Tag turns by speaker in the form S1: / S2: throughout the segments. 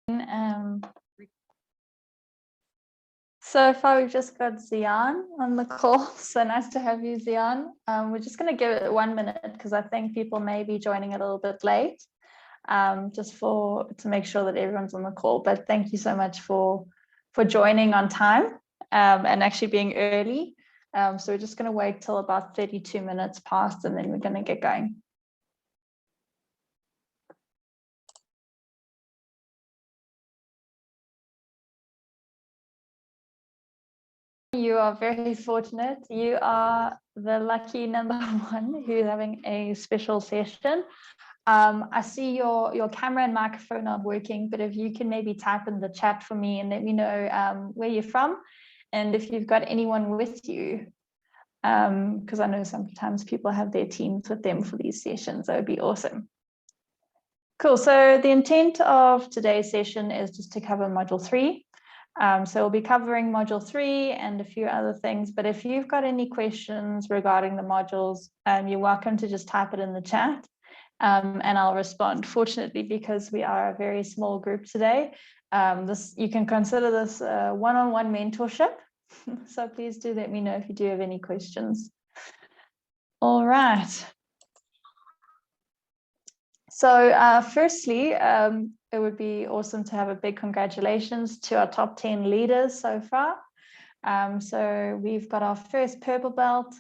S1: So far, we've just got Zian on the call. So nice to have you, Zian. We're just going to give it 1 minute because I think people may be joining a little bit late, just to make sure that everyone's on the call. But thank you so much for joining on time and actually being early. So we're just going to wait till about 32 minutes past, and then we're going to get going. You are very fortunate. You are the lucky number one who's having a special session. I see your camera and microphone aren't working, but if you can maybe type in the chat for me and let me know where you're from and if you've got anyone with you, because I know sometimes people have their teams with them for these sessions. That would be awesome. Cool. So the intent of today's session is just to cover Module 3. So we'll be covering Module 3 and a few other things, but if you've got any questions regarding the modules, you're welcome to just type it in the chat and I'll respond. Fortunately, because we are a very small group today, you can consider this one-on-one mentorship. So please do let me know if you do have any questions. All right. So firstly, it would be awesome to have a big congratulations to our top 10 leaders so far. So we've got our first purple belt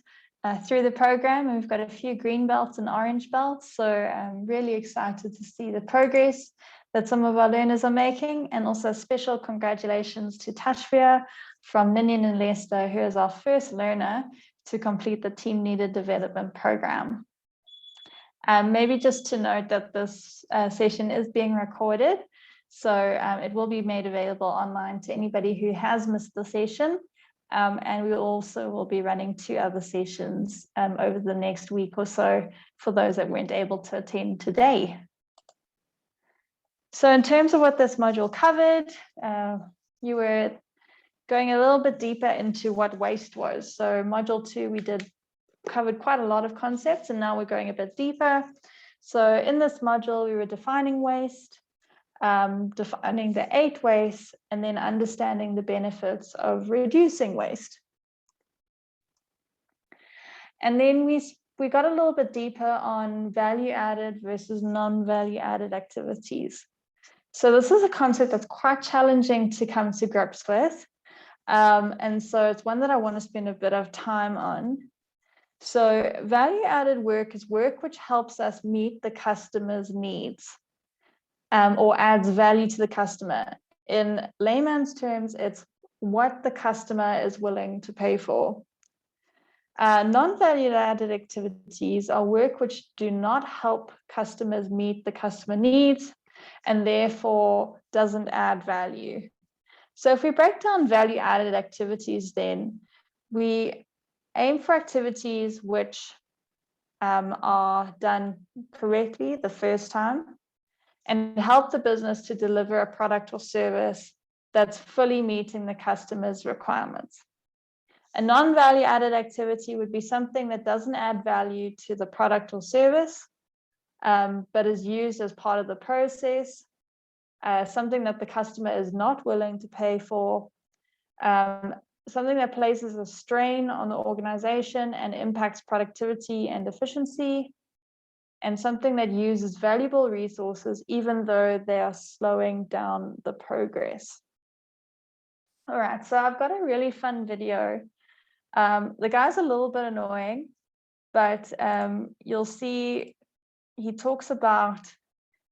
S1: through the program. We've got a few green belts and orange belts. So I'm really excited to see the progress that some of our learners are making. And also special congratulations to Tashvia from Ninian and Leicester, who is our first learner to complete the Team Leader Development Program. Maybe just to note that this session is being recorded, so it will be made available online to anybody who has missed the session, and we also will be running 2 other sessions over the next week or so for those that weren't able to attend today. So in terms of what this module covered, you were going a little bit deeper into what waste was. So Module 2, we covered quite a lot of concepts, and now we're going a bit deeper. So in this module, we were defining waste, defining the 8 wastes, and then understanding the benefits of reducing waste. And then we got a little bit deeper on value-added versus non-value-added activities. So this is a concept that's quite challenging to come to grips with. And so it's one that I want to spend a bit of time on. So value-added work is work which helps us meet the customer's needs or adds value to the customer. In layman's terms, it's what the customer is willing to pay for. Non-value-added activities are work which do not help customers meet the customer needs and therefore doesn't add value. So if we break down value-added activities, then we aim for activities which are done correctly the first time and help the business to deliver a product or service that's fully meeting the customer's requirements. A non-value-added activity would be something that doesn't add value to the product or service, but is used as part of the process, something that the customer is not willing to pay for, something that places a strain on the organization and impacts productivity and efficiency, and something that uses valuable resources even though they are slowing down the progress. All right, so I've got a really fun video. The guy's a little bit annoying, but you'll see he talks about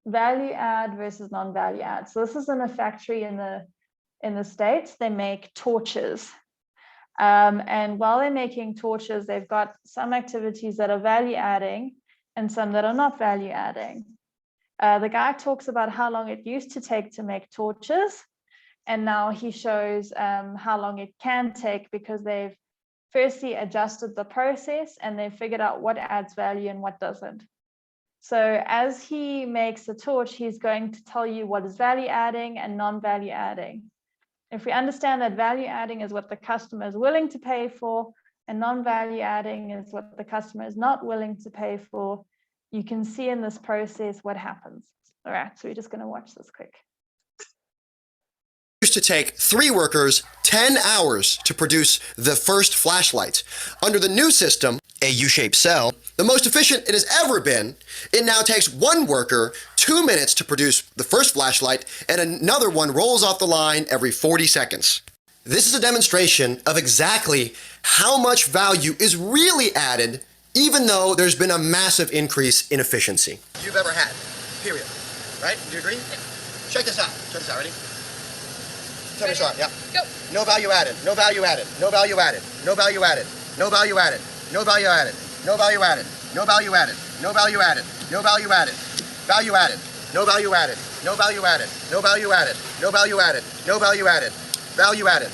S1: value add versus non-value add. So this is in a factory in the States. They make torches. And while they're making torches, they've got some activities that are value adding and some that are not value adding. The guy talks about how long it used to take to make torches, and now he shows how long it can take because they've firstly adjusted the process and they've figured out what adds value and what doesn't. So as he makes a torch, he's going to tell you what is value adding and non-value adding. If we understand that value adding is what the customer is willing to pay for and non-value adding is what the customer is not willing to pay for, you can see in this process what happens. All right, so we're just going to watch this quick.
S2: used to take 3 workers 10 hours to produce the first flashlight. Under the new system, a U-shaped cell, the most efficient it has ever been, it now takes 1 worker 2 minutes to produce the first flashlight, and another one rolls off the line every 40 seconds. This is a demonstration of exactly how much value is really added, even though there's been a massive increase in efficiency. You've ever had, period. Right? Do you agree? Check this out. Check this out. Ready? Tell me start. Yeah. Go. No value added. No value added. No value added. No value added. No value added. No value added. No value added. No value added. No value added. No value added. Value added. No value added. No value added. No value added. No value added. No value added. Value added.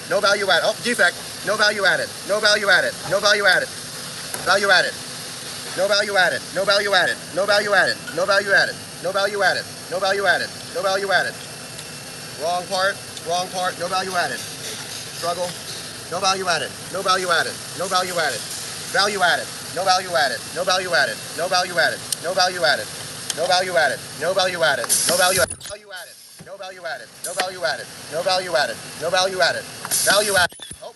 S2: No value added. Oh, defect. No value added. No value added. No value added. Value added. No value added. No value added. No value added. No value added. No value added. No value added. No value added. Wrong part. Wrong part. No value added. Struggle. No value added. No value added. No value added. Value added. No value added. No value added. No value added. No value added. No value added. No value added. No value added. Value added. No value added. No value added. No value added. No value added. Value added. Oh,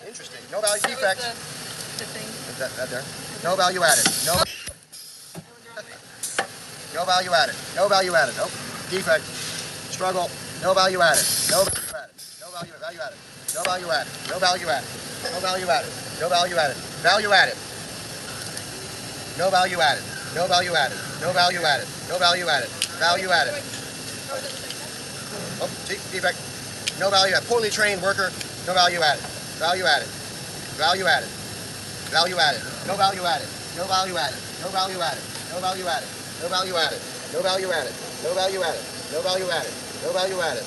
S2: interesting. No value defect. Is that there? No value added. No. No value added. No value added. Oh, defect. Struggle. No value added. No value added. No value added. No value added. No value added. No value added. No value added. Value added. No value added. No value added. No value added. No value added. Value added. Oh, defect. No value added. Poorly trained worker. No value added. Value added. Value added. Value added. No value added. No value added. No value added. No value added. No value added. No value added. No value added. No value added. No value added.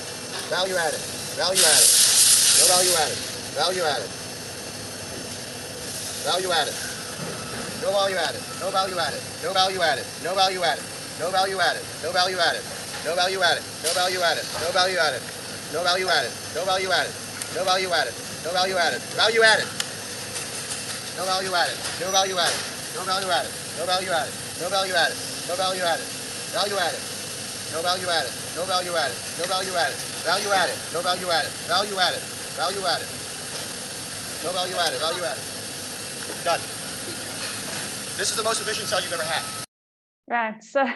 S2: Value added. Value added. No value added. Value added. Value added. No value added. No value added. No value added. No value added. No value added. No value added. No value added. No value added. No value added. No value added. No value added. No value added. No value added. Value added. No value added. No value added. No value added. No value added. No value added. No value added. Value added. No value added. No value added. No value added. Value added. No value added. Value added. Value added. No value added. Value added. Done. This is the most efficient cell you've ever had.
S1: Right. So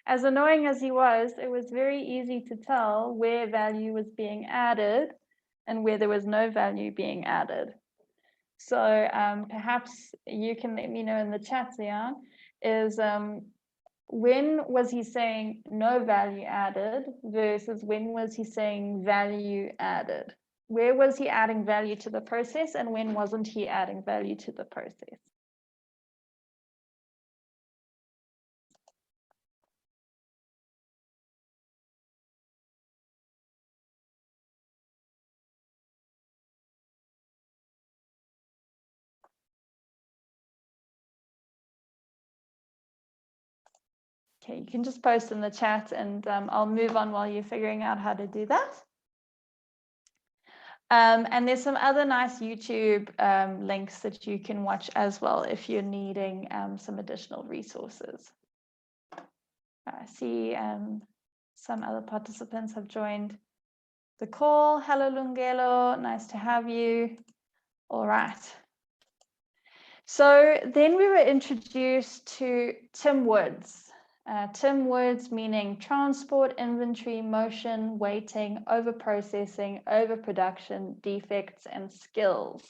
S1: as annoying as he was, it was very easy to tell where value was being added and where there was no value being added. So perhaps you can let me know in the chat, Zian, is when was he saying no value added versus when was he saying value added? Where was he adding value to the process and when wasn't he adding value to the process? Okay, you can just post in the chat and I'll move on while you're figuring out how to do that. And there's some other nice YouTube links that you can watch as well if you're needing some additional resources. I see some other participants have joined the call. Hello, Lungelo, nice to have you. All right. So then we were introduced to Tim Woods. Tim Woods meaning transport, inventory, motion, waiting, overprocessing, overproduction, defects, and skills.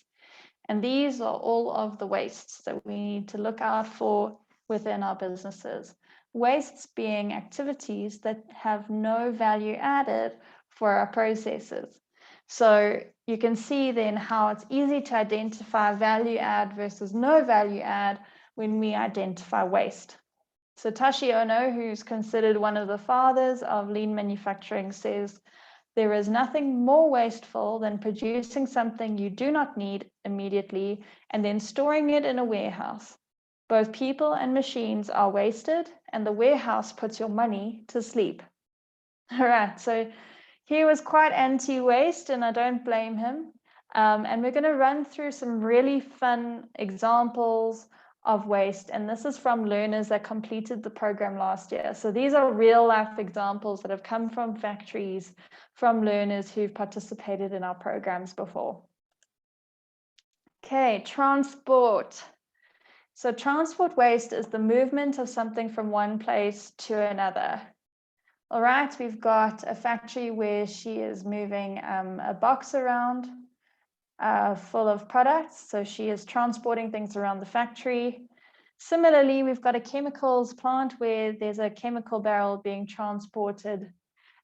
S1: And these are all of the wastes that we need to look out for within our businesses. Wastes being activities that have no value added for our processes. So you can see then how it's easy to identify value add versus no value add when we identify waste. Satoshi Ono, who's considered one of the fathers of lean manufacturing, says, there is nothing more wasteful than producing something you do not need immediately and then storing it in a warehouse. Both people and machines are wasted and the warehouse puts your money to sleep. All right, so he was quite anti-waste and I don't blame him. And we're going to run through some really fun examples of waste. And this is from learners that completed the program last year. So these are real life examples that have come from factories, from learners who've participated in our programs before. Okay, transport. So transport waste is the movement of something from one place to another. All right, we've got a factory where she is moving a box around full of products. So she is transporting things around the factory. Similarly, we've got a chemicals plant where there's a chemical barrel being transported.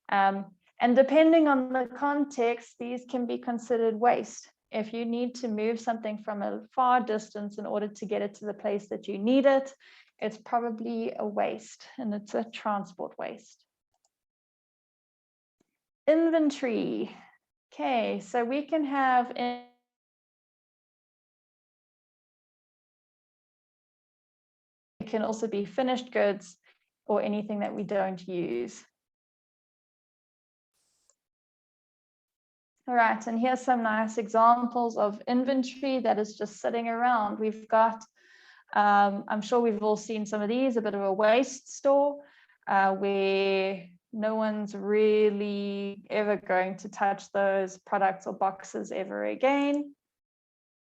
S1: And depending on the context, these can be considered waste. If you need to move something from a far distance in order to get it to the place that you need it, it's probably a waste, and it's a transport waste. Inventory. Okay, so we can have it can also be finished goods or anything that we don't use. All right, and here's some nice examples of inventory that is just sitting around. We've got, I'm sure we've all seen some of these, a bit of a waste store where no one's really ever going to touch those products or boxes ever again.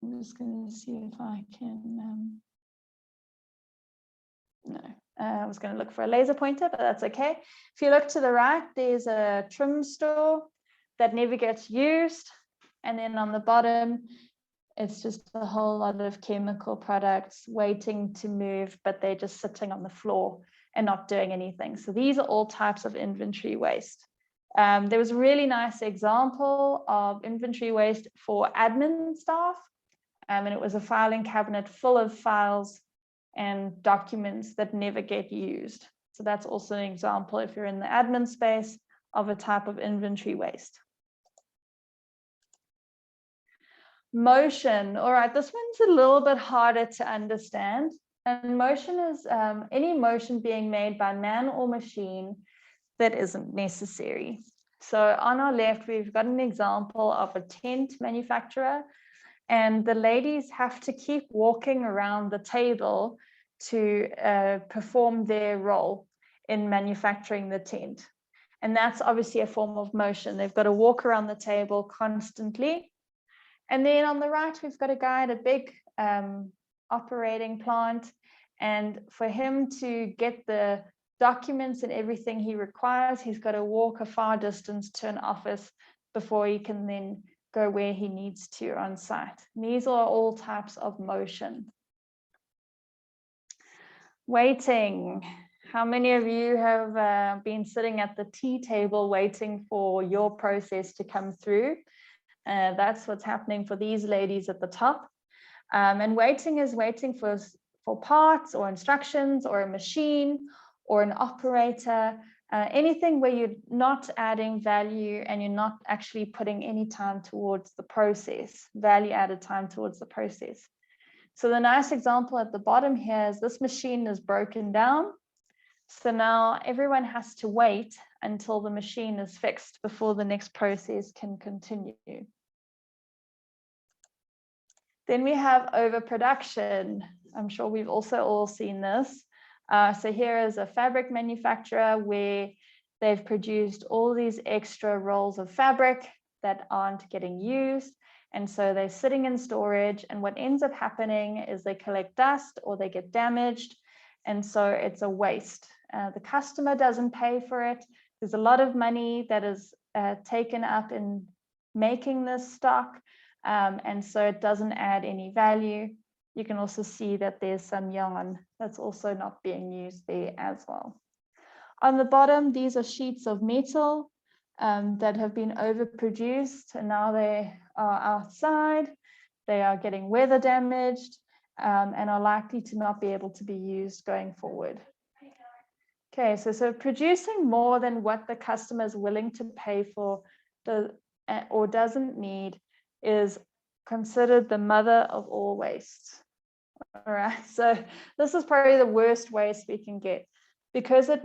S1: I'm just going to see if I can, no, I was going to look for a laser pointer, but that's okay. If you look to the right, there's a trim store that never gets used. And then on the bottom, it's just a whole lot of chemical products waiting to move, but they're just sitting on the floor and not doing anything. So these are all types of inventory waste. There was a really nice example of inventory waste for admin staff. And it was a filing cabinet full of files and documents that never get used. So that's also an example, if you're in the admin space, of a type of inventory waste. Motion. All right, this one's a little bit harder to understand. And motion is any motion being made by man or machine that isn't necessary. So on our left, we've got an example of a tent manufacturer, and the ladies have to keep walking around the table to perform their role in manufacturing the tent. And that's obviously a form of motion. They've got to walk around the table constantly. And then on the right, we've got a guy at a big operating plant. And for him to get the documents and everything he requires, he's got to walk a far distance to an office before he can then go where he needs to on site. And these are all types of motion. Waiting. How many of you have been sitting at the tea table waiting for your process to come through? That's what's happening for these ladies at the top. And waiting is waiting for parts or instructions or a machine or an operator, anything where you're not adding value and you're not actually putting any time towards the process, value added time towards the process. So the nice example at the bottom here is this machine is broken down. So now everyone has to wait until the machine is fixed before the next process can continue. Then we have overproduction. I'm sure we've also all seen this. So here is a fabric manufacturer where they've produced all these extra rolls of fabric that aren't getting used. And so they're sitting in storage. And what ends up happening is they collect dust or they get damaged. And so it's a waste. The customer doesn't pay for it. There's a lot of money that is taken up in making this stock. And so it doesn't add any value. You can also see that there's some yarn that's also not being used there as well. On the bottom, these are sheets of metal that have been overproduced, and now they are outside. They are getting weather damaged and are likely to not be able to be used going forward. Okay, so producing more than what the customer is willing to pay for or doesn't need is considered the mother of all wastes. All right, so this is probably the worst waste we can get because it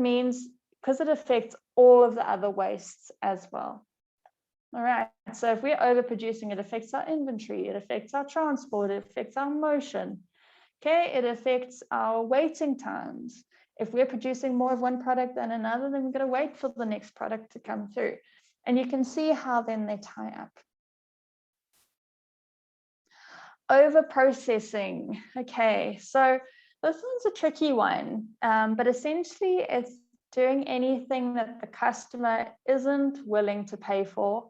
S1: affects all of the other wastes as well. All right, so if we're overproducing, it affects our inventory, it affects our transport, it affects our motion. Okay, it affects our waiting times. If we're producing more of one product than another, then we've got to wait for the next product to come through. And you can see how then they tie up. Over processing. Okay, so this one's a tricky one, but essentially it's doing anything that the customer isn't willing to pay for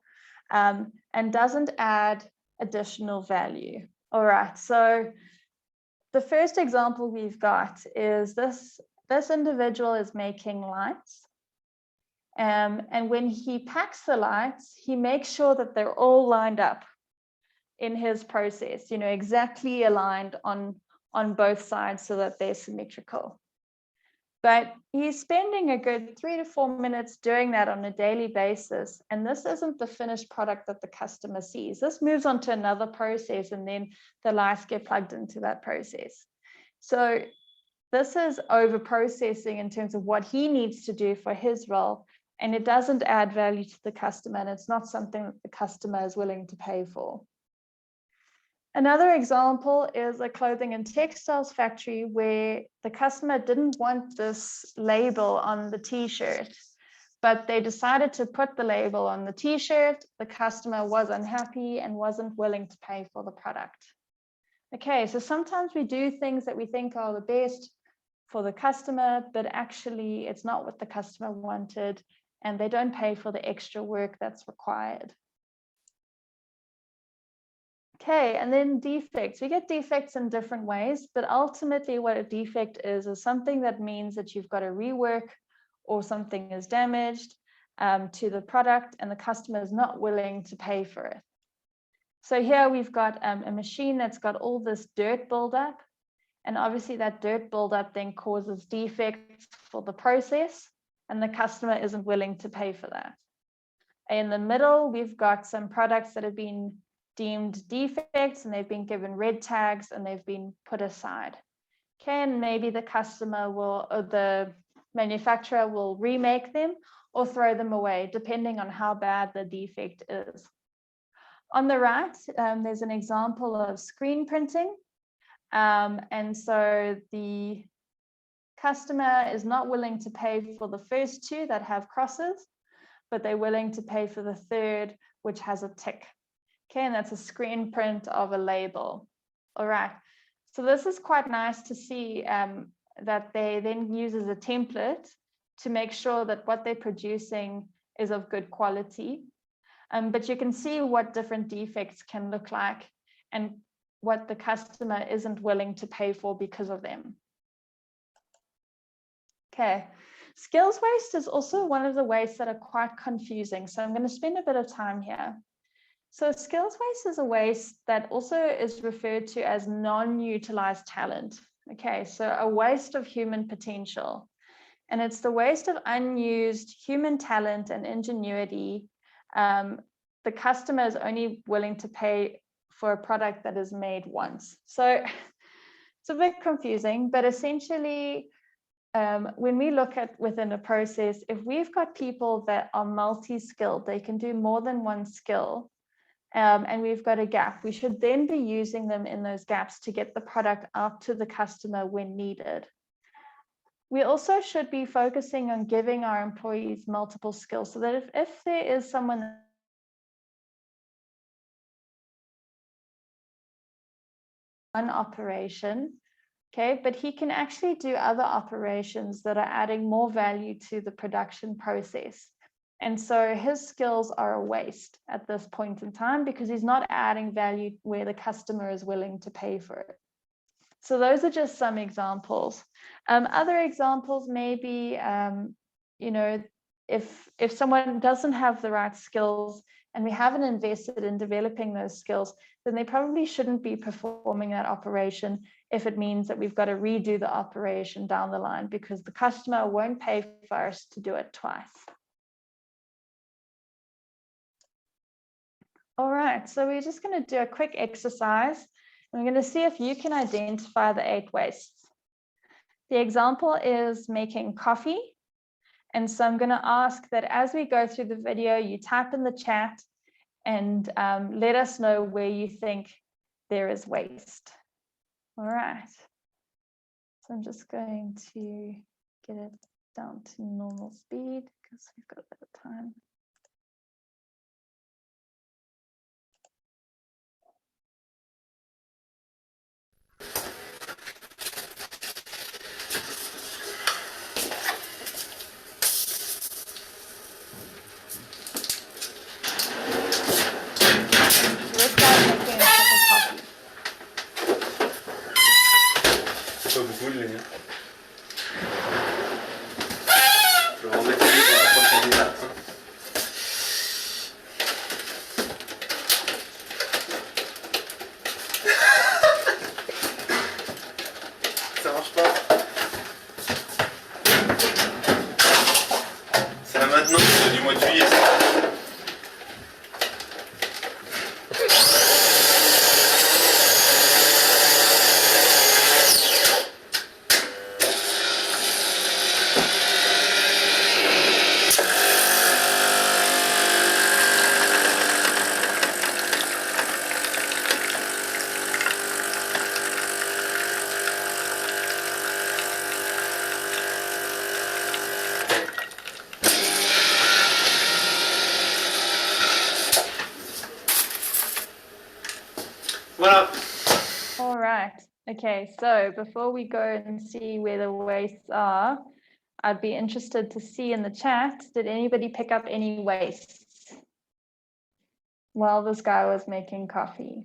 S1: and doesn't add additional value. All right, so the first example we've got is this individual is making lights. And when he packs the lights, he makes sure that they're all lined up in his process, exactly aligned on both sides so that they're symmetrical. But he's spending a good 3 to 4 minutes doing that on a daily basis. And this isn't the finished product that the customer sees. This moves on to another process, and then the lights get plugged into that process. So this is over processing in terms of what he needs to do for his role. And it doesn't add value to the customer, and it's not something that the customer is willing to pay for. Another example is a clothing and textiles factory where the customer didn't want this label on the t-shirt, but they decided to put the label on the t-shirt. The customer was unhappy and wasn't willing to pay for the product. Okay, so sometimes we do things that we think are the best for the customer, but actually it's not what the customer wanted, and they don't pay for the extra work that's required. Okay, and then defects. We get defects in different ways, but ultimately what a defect is something that means that you've got to rework or something is damaged to the product and the customer is not willing to pay for it. So here we've got a machine that's got all this dirt buildup, and obviously that dirt buildup then causes defects for the process, and the customer isn't willing to pay for that. In the middle, we've got some products that have been deemed defects and they've been given red tags and they've been put aside. Okay, and maybe the customer will, or the manufacturer will remake them or throw them away, depending on how bad the defect is. On the right, there's an example of screen printing. And so the customer is not willing to pay for the first two that have crosses, but they're willing to pay for the third, which has a tick. Okay, and that's a screen print of a label. All right, so this is quite nice to see that they then use as a template to make sure that what they're producing is of good quality. But you can see what different defects can look like and what the customer isn't willing to pay for because of them. Okay, skills waste is also one of the wastes that are quite confusing. So I'm going to spend a bit of time here. So skills waste is a waste that also is referred to as non-utilized talent. Okay, so a waste of human potential. And it's the waste of unused human talent and ingenuity. The customer is only willing to pay for a product that is made once. So it's a bit confusing, but essentially, when we look at within a process, if we've got people that are multi-skilled, they can do more than one skill, and we've got a gap, we should then be using them in those gaps to get the product out to the customer when needed. We also should be focusing on giving our employees multiple skills so that if there is someone one operation, okay, but he can actually do other operations that are adding more value to the production process. And so his skills are a waste at this point in time because he's not adding value where the customer is willing to pay for it. So those are just some examples. Other examples may be, if someone doesn't have the right skills and we haven't invested in developing those skills, then they probably shouldn't be performing that operation if it means that we've got to redo the operation down the line because the customer won't pay for us to do it twice. All right, so we're just going to do a quick exercise. We're going to see if you can identify the 8 wastes. The example is making coffee. And so I'm going to ask that as we go through the video, you type in the chat and let us know where you think there is waste. All right. So I'm just going to get it down to normal speed because we've got a bit of time. This guy's making a cup of coffee.
S3: C'est pas beaucoup de lignes. Je vais rendre pour la prochaine étape. Ça marche pas. C'est maintenant, c'est du mois de juillet. Voilà.
S1: All right. Okay, so before we go and see where the wastes are, I'd be interested to see in the chat, did anybody pick up any wastes while this guy was making coffee?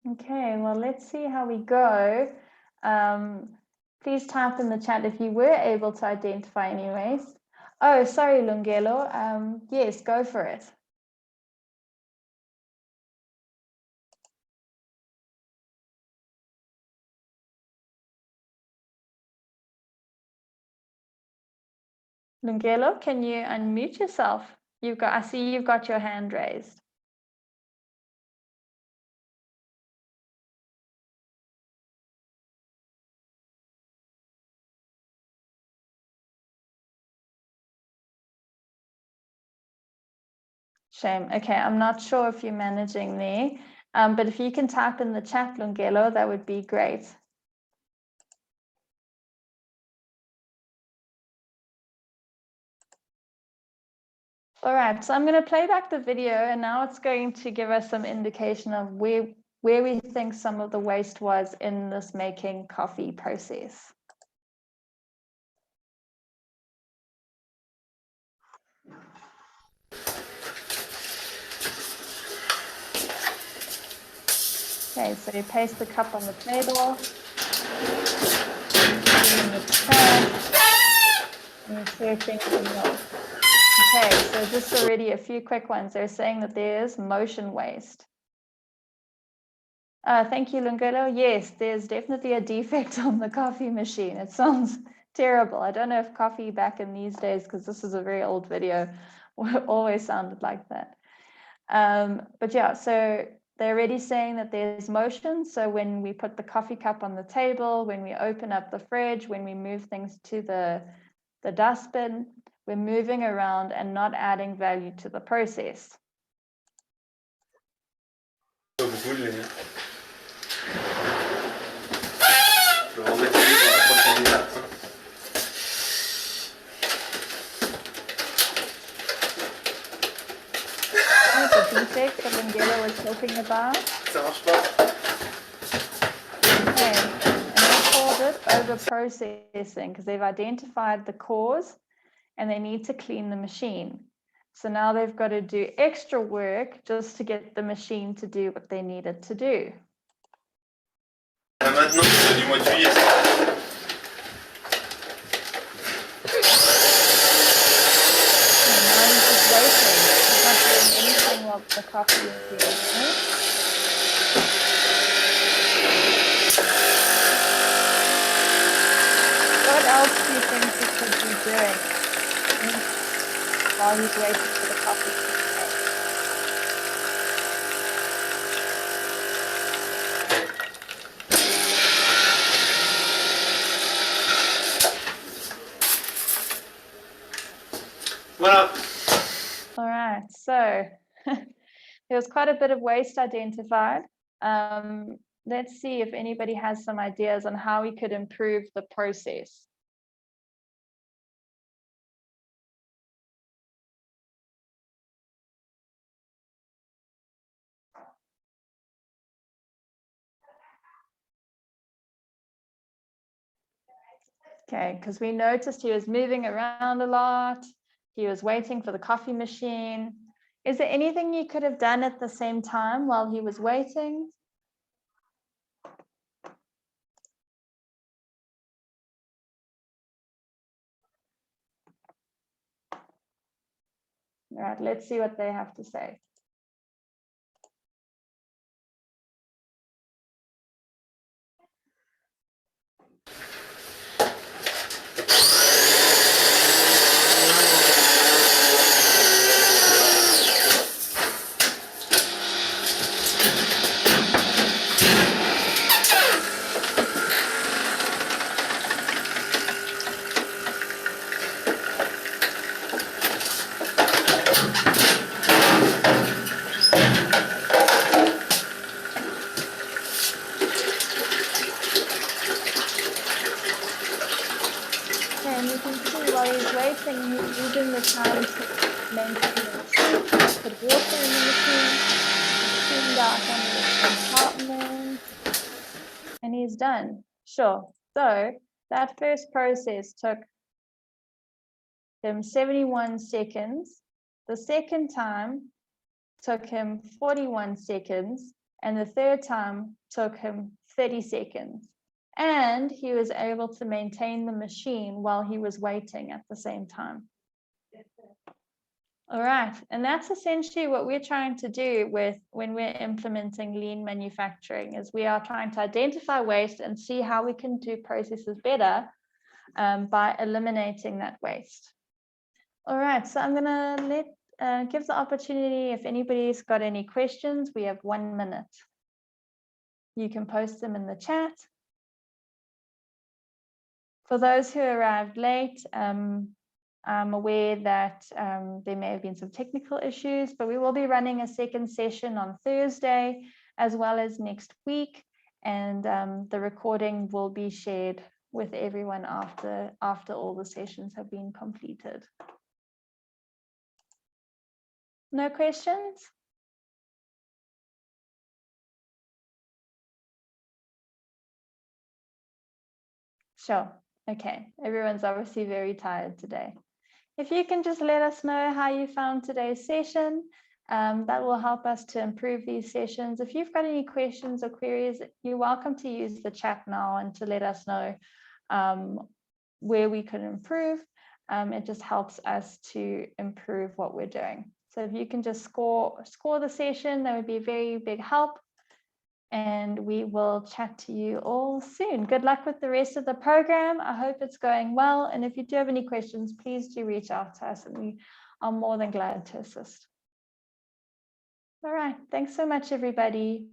S1: Okay, well, let's see how we go. Please type in the chat if you were able to identify any waste. Oh, sorry, Lungelo. Yes, go for it. Lungelo, can you unmute yourself? I see you've got your hand raised. Shame. Okay, I'm not sure if you're managing there, but if you can type in the chat, Lungelo, that would be great. All right, so I'm going to play back the video, and now it's going to give us some indication of where we think some of the waste was in this making coffee process. Okay, so you paste the cup on the table, and you're searching for milk. Okay, so just already a few quick ones. They're saying that there's motion waste. Thank you, Lungelo. Yes, there's definitely a defect on the coffee machine. It sounds terrible. I don't know if coffee back in these days, because this is a very old video, always sounded like that. But yeah, so they're already saying that there's motion. So when we put the coffee cup on the table, when we open up the fridge, when we move things to the dustbin, we're moving around and not adding value to the process.
S3: Pas beaucoup de lignes. Je vais rendre pour la prochaine étape.
S1: The defect that Lungelo was talking about.
S3: Ça marche pas.
S1: Okay, and they called it over processing because they've identified the cause and they need to clean the machine. So now they've got to do extra work just to get the machine to do what they need it to do.
S3: Maintenant, c'est du mois de juillet.
S1: And now he's just waiting. He's not doing anything while the coffee is being made. What else do you think he could be doing? while he's waiting for the coffee to be made.
S3: What up?
S1: All right, so there was quite a bit of waste identified. Let's see if anybody has some ideas on how we could improve the process. Okay, because we noticed he was moving around a lot. He was waiting for the coffee machine. Is there anything you could have done at the same time while he was waiting? All right, let's see what they have to say. And you can see while he's waiting, he's using the time to maintain the machine. Put water in the machine, cleaned out one of the compartments, and he's done. Sure. So that first process took him 71 seconds. The second time took him 41 seconds, and the third time took him 30 seconds. And he was able to maintain the machine while he was waiting at the same time. All right, and that's essentially what we're trying to do when we're implementing lean manufacturing, is we are trying to identify waste and see how we can do processes better by eliminating that waste. All right, so I'm gonna give the opportunity, if anybody's got any questions, we have 1 minute. You can post them in the chat. For those who arrived late, I'm aware that there may have been some technical issues, but we will be running a second session on Thursday, as well as next week. And the recording will be shared with everyone after all the sessions have been completed. No questions? Sure. Okay. Everyone's obviously very tired today. If you can just let us know how you found today's session, that will help us to improve these sessions. If you've got any questions or queries, you're welcome to use the chat now and to let us know where we could improve. It just helps us to improve what we're doing. So if you can just score the session, that would be a very big help. And we will chat to you all soon. Good luck with the rest of the program. I hope it's going well. And if you do have any questions, please do reach out to us and we are more than glad to assist. All right. Thanks so much, everybody.